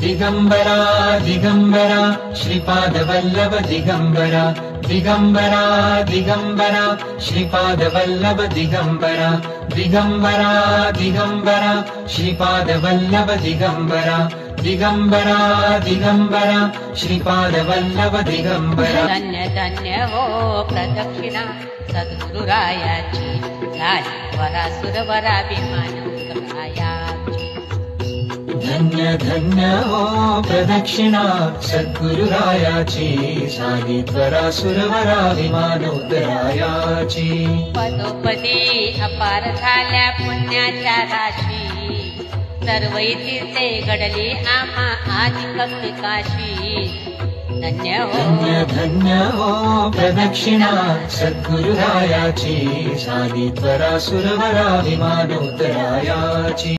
दिगंबरा दिगंबरा श्रीपाद वल्लभ दिगंबरा दिगंबरा दिगंबरा श्रीपाद वल्लभ दिगंबरा दिगंबरा दिगंबरा श्रीपाद वल्लभ दिगंबरा दिगंबरा दिगंबरा श्रीपाद वल्लभ दिगंबरा। धन्य धन्य हो प्रदक्षिणा सद्गुरुरायाची झाली वरासुरवराभिमान उतरायाची। धन्य धन्य हो प्रदक्षिणा सद्गुरुरायाची झाली वरासुरवराभिमान उतरायाची। पदोपदी अपार झाल्या पुण्याच्या राशी सर्व तीर्थे घडली आम्हा अधिक काशी। धन्य हो धन्य धन्य हो प्रदक्षिणा सद्गुरुरायाची झाली वरासुरवराभिमान उतरायाची।